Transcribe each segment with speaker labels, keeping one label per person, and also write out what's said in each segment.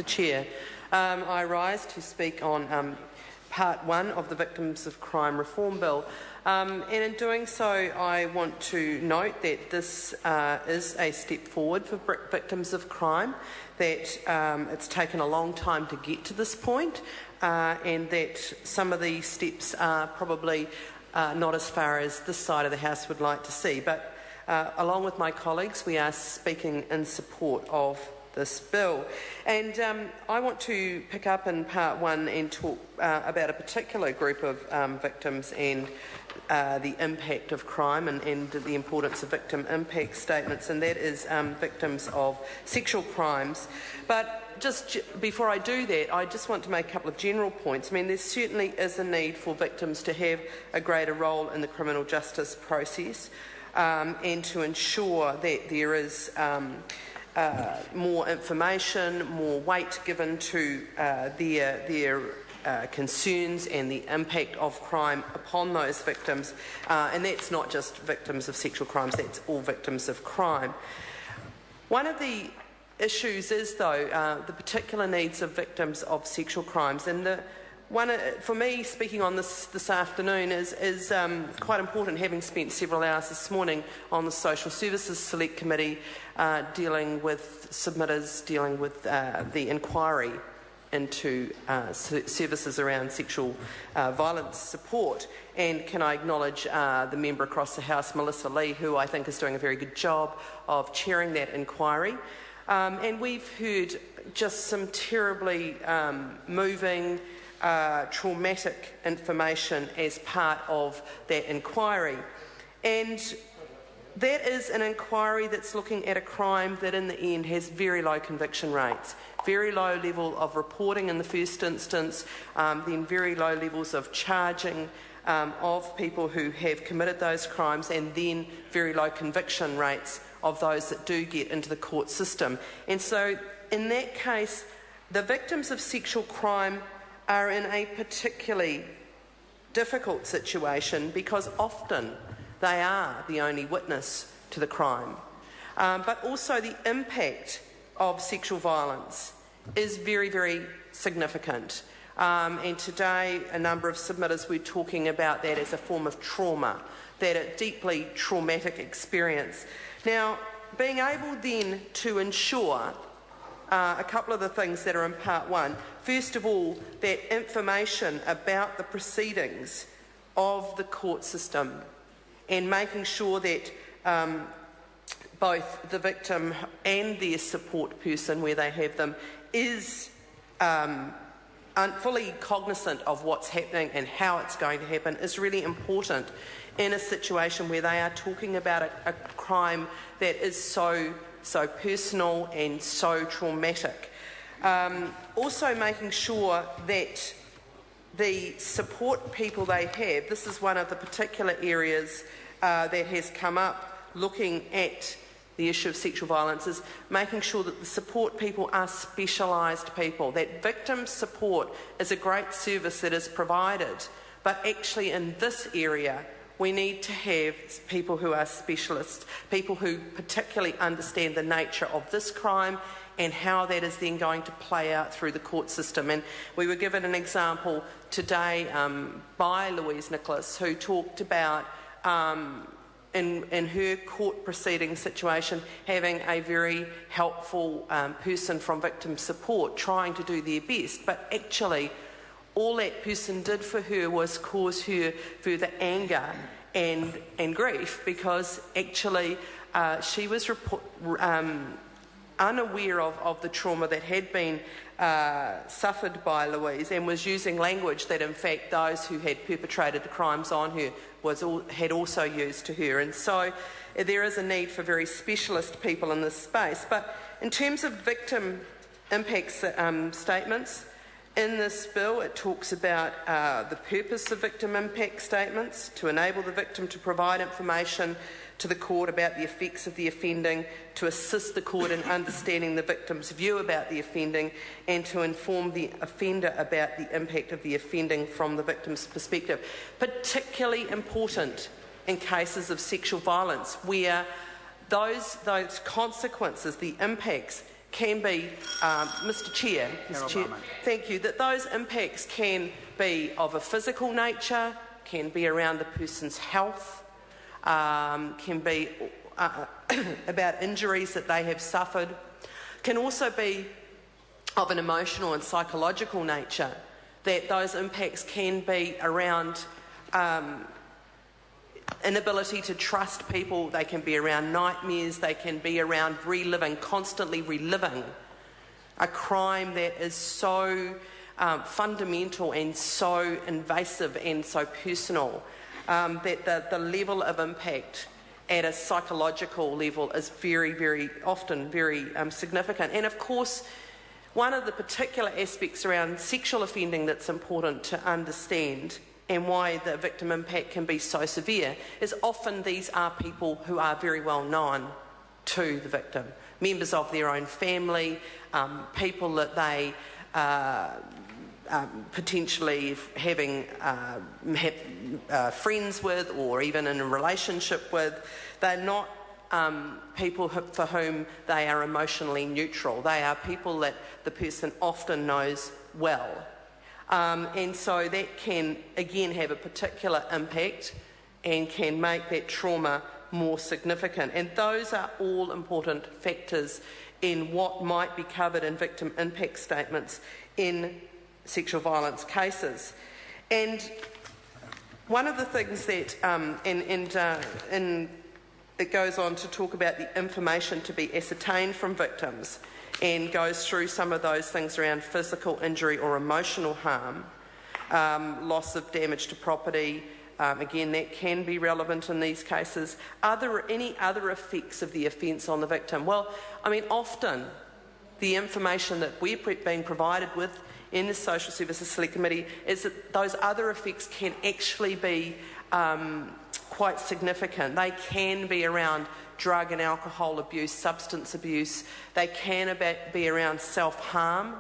Speaker 1: the Chair. I rise to speak on Part 1 of the Victims of Crime Reform Bill. And in doing so, I want to note that this is a step forward for victims of crime, that it's taken a long time to get to this point, and that some of these steps are probably not as far as this side of the House would like to see. But along with my colleagues, we are speaking in support of this bill. And I want to pick up in Part 1 and talk about a particular group of victims and the impact of crime and the importance of victim impact statements, and that is victims of sexual crimes. But just before I do that, I just want to make a couple of general points. I mean, there certainly is a need for victims to have a greater role in the criminal justice process, and to ensure that there is more information, more weight given to their concerns and the impact of crime upon those victims. And that's not just victims of sexual crimes, that's all victims of crime. One of the issues is, though, the particular needs of victims of sexual crimes. And the one, for me, speaking on this afternoon is quite important, having spent several hours this morning on the Social Services Select Committee dealing with submitters, dealing with the inquiry into services around sexual violence support. And can I acknowledge the member across the House, Melissa Lee, who I think is doing a very good job of chairing that inquiry. And we've heard just some terribly moving, traumatic information as part of that inquiry. And that is an inquiry that's looking at a crime that in the end has very low conviction rates, very low level of reporting in the first instance, then very low levels of charging of people who have committed those crimes, and then very low conviction rates of those that do get into the court system. And so in that case, the victims of sexual crime are in a particularly difficult situation because often they are the only witness to the crime. But also the impact of sexual violence is very, very significant. And today, a number of submitters were talking about that as a form of trauma, that a deeply traumatic experience. Now, being able then to ensure a couple of the things that are in Part 1. First of all, that information about the proceedings of the court system and making sure that both the victim and their support person, where they have them, is fully cognisant of what's happening and how it's going to happen is really important in a situation where they are talking about a crime that is so personal and so traumatic. Also making sure that the support people they have, this is one of the particular areas that has come up looking at the issue of sexual violence, is making sure that the support people are specialised people, that victim support is a great service that is provided, but actually in this area we need to have people who are specialists, people who particularly understand the nature of this crime and how that is then going to play out through the court system. And we were given an example today by Louise Nicholas, who talked about in her court proceeding situation having a very helpful person from victim support trying to do their best, but actually all that person did for her was cause her further anger and grief, because actually she was unaware of the trauma that had been suffered by Louise, and was using language that in fact those who had perpetrated the crimes on her had also used to her. And so there is a need for very specialist people in this space. But in terms of victim impact statements, in this bill it talks about the purpose of victim impact statements, to enable the victim to provide information to the court about the effects of the offending, to assist the court in understanding the victim's view about the offending, and to inform the offender about the impact of the offending from the victim's perspective. Particularly important in cases of sexual violence, where those consequences, the impacts, can be, Mr Chair, thank you, that those impacts can be of a physical nature, can be around the person's health, can be about injuries that they have suffered, can also be of an emotional and psychological nature, that those impacts can be around inability to trust people, they can be around nightmares, they can be around constantly reliving a crime that is so fundamental and so invasive and so personal, that the level of impact at a psychological level is very, very often very significant. And of course, one of the particular aspects around sexual offending that's important to understand, and why the victim impact can be so severe, is often these are people who are very well known to the victim, members of their own family, people that they potentially having friends with or even in a relationship with. They're not people for whom they are emotionally neutral. They are people that the person often knows well. And so that can, again, have a particular impact and can make that trauma more significant. And those are all important factors in what might be covered in victim impact statements in sexual violence cases. And one of the things that, it goes on to talk about the information to be ascertained from victims, and goes through some of those things around physical injury or emotional harm, loss of damage to property. Again, that can be relevant in these cases. Are there any other effects of the offence on the victim? Well, I mean, often the information that we're being provided with in the Social Services Select Committee is that those other effects can actually be quite significant. They can be around drug and alcohol abuse, substance abuse. They can be around self-harm.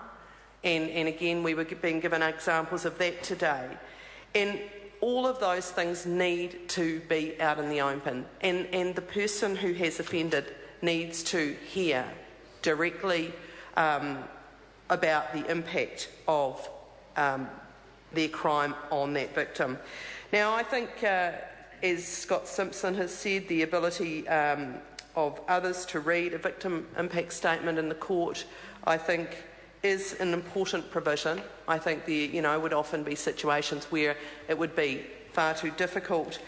Speaker 1: And again, we were being given examples of that today. And all of those things need to be out in the open. And the person who has offended needs to hear directly about the impact of their crime on that victim. Now, I think, as Scott Simpson has said, the ability of others to read a victim impact statement in the court, I think, is an important provision. I think there, would often be situations where it would be far too difficult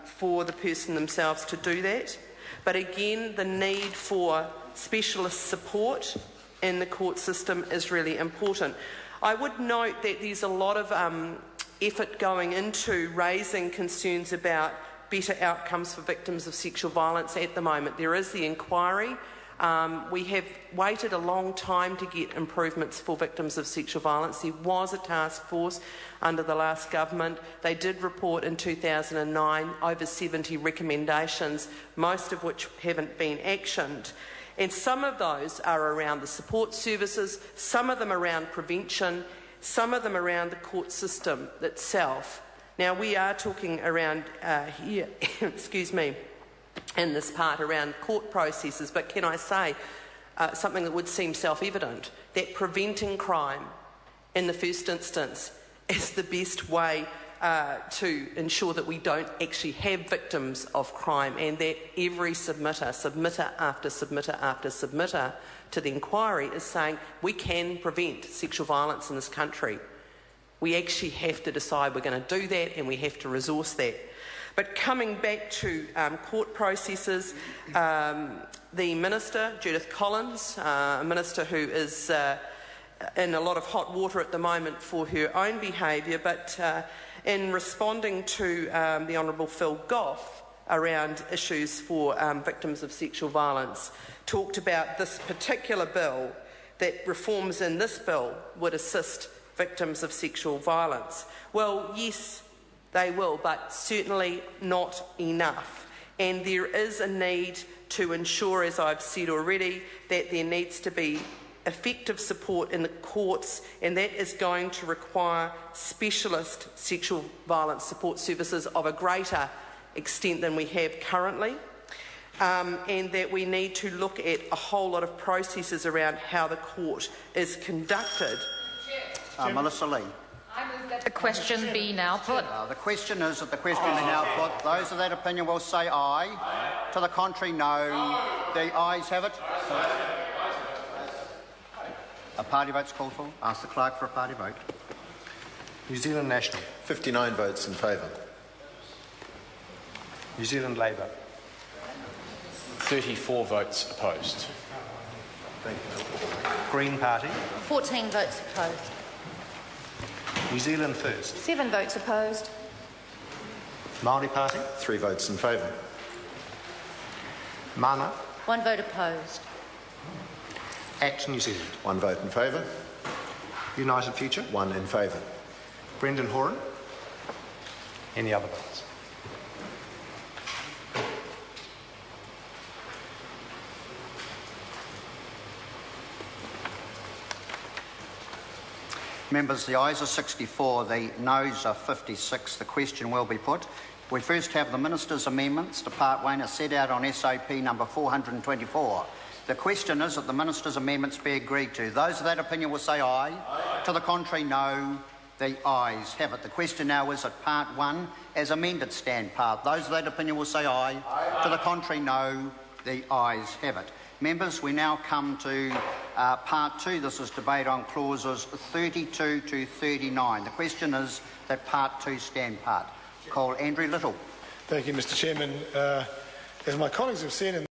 Speaker 1: for the person themselves to do that. But again, the need for specialist support in the court system is really important. I would note that there's a lot of effort going into raising concerns about better outcomes for victims of sexual violence at the moment. There is the inquiry. We have waited a long time to get improvements for victims of sexual violence. There was a task force under the last government. They did report in 2009 over 70 recommendations, most of which haven't been actioned. And some of those are around the support services, some of them around prevention, some of them around the court system itself. Now, we are talking around here, excuse me, in this part around court processes, but can I say something that would seem self-evident, that preventing crime in the first instance is the best way to ensure that we don't actually have victims of crime, and that every submitter after submitter after submitter to the inquiry is saying we can prevent sexual violence in this country. We actually have to decide we're going to do that, and we have to resource that. But coming back to court processes, the Minister, Judith Collins, a Minister who is in a lot of hot water at the moment for her own behaviour, but in responding to the Honourable Phil Goff around issues for victims of sexual violence, talked about this particular bill, that reforms in this bill would assist victims of sexual violence. Well, yes, they will, but certainly not enough. And there is a need to ensure, as I've said already, that there needs to be effective support in the courts, and that is going to require specialist sexual violence support services of a greater extent than we have currently. and that we need to look at a whole lot of processes around how the court is conducted.
Speaker 2: Melissa Lee.
Speaker 3: I move that the question be now put.
Speaker 2: The question is that the question be now put. Those of that opinion will say aye. To the contrary, no. The ayes have it. A party vote's called for. Ask the clerk for a party vote.
Speaker 4: New Zealand National.
Speaker 5: 59 votes in favour.
Speaker 4: New Zealand Labour.
Speaker 6: 34 votes opposed.
Speaker 4: Green Party.
Speaker 7: 14 votes opposed.
Speaker 4: New Zealand First.
Speaker 7: 7 votes opposed.
Speaker 4: Māori Party.
Speaker 5: 3 votes in favour.
Speaker 4: Mana.
Speaker 7: 1 vote opposed.
Speaker 4: Act New Zealand.
Speaker 5: 1 vote in favour.
Speaker 4: United Future.
Speaker 5: 1 in favour.
Speaker 4: Brendan Horan. Any other votes?
Speaker 2: Members, the ayes are 64, the noes are 56. The question will be put. We first have the Minister's amendments to Part 1 as set out on SOP number 424. The question is that the Minister's amendments be agreed to. Those of that opinion will say aye. Aye. To the contrary, no. The ayes have it. The question now is that Part 1 as amended stand part. Those of that opinion will say aye. Aye. To the contrary, no. The ayes have it. Members, we now come to Part 2. This is debate on clauses 32 to 39. The question is that Part 2 stand part. Call Andrew Little.
Speaker 8: Thank you, Mr. Chairman. As my colleagues have said,